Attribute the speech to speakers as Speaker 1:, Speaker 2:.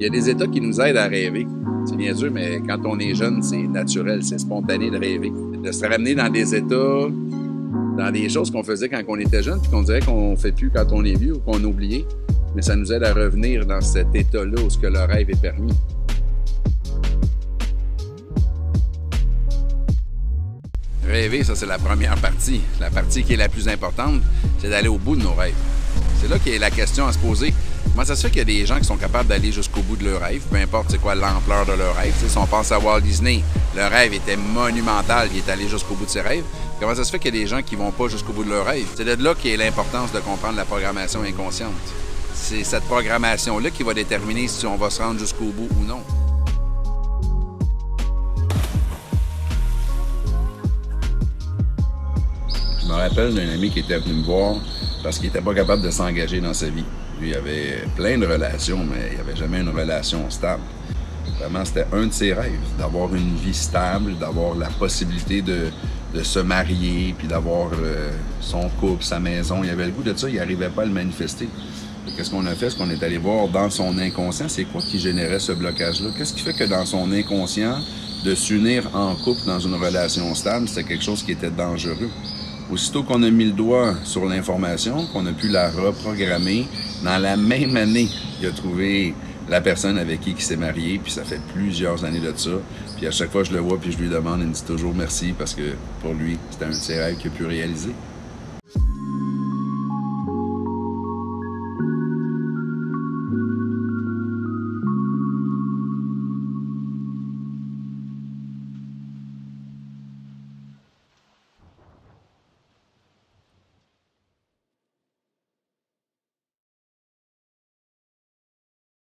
Speaker 1: Il y a des états qui nous aident à rêver. C'est bien sûr, mais quand on est jeune, c'est naturel, c'est spontané de rêver. De se ramener dans des états, dans des choses qu'on faisait quand on était jeune, puis qu'on dirait qu'on ne fait plus quand on est vieux ou qu'on a oublié. Mais ça nous aide à revenir dans cet état-là où ce que le rêve est permis. Rêver, ça c'est la première partie. La partie qui est la plus importante, c'est d'aller au bout de nos rêves. C'est là qu'est la question à se poser. Comment ça se fait qu'il y a des gens qui sont capables d'aller jusqu'au bout de leur rêve, peu importe c'est quoi l'ampleur de leur rêve. Si on pense à Walt Disney, le rêve était monumental, il est allé jusqu'au bout de ses rêves. Comment ça se fait qu'il y a des gens qui vont pas jusqu'au bout de leur rêve? C'est de là qu'est l'importance de comprendre la programmation inconsciente. C'est cette programmation-là qui va déterminer si on va se rendre jusqu'au bout ou non. Je me rappelle d'un ami qui était venu me voir parce qu'il n'était pas capable de s'engager dans sa vie. Lui, il avait plein de relations, mais il n'y avait jamais une relation stable. Vraiment, c'était un de ses rêves, d'avoir une vie stable, d'avoir la possibilité de se marier, puis d'avoir son couple, sa maison. Il avait le goût de ça, il n'arrivait pas à le manifester. Qu'est-ce qu'on a fait? C'est qu'on est allé voir dans son inconscient, c'est quoi qui générait ce blocage-là? Qu'est-ce qui fait que dans son inconscient, de s'unir en couple dans une relation stable, c'était quelque chose qui était dangereux? Aussitôt qu'on a mis le doigt sur l'information, qu'on a pu la reprogrammer, dans la même année, il a trouvé la personne avec qui il s'est marié, puis ça fait plusieurs années de ça. Puis à chaque fois que je le vois, puis je lui demande, il me dit toujours merci parce que pour lui, c'était un de ses rêves qu'il a pu réaliser.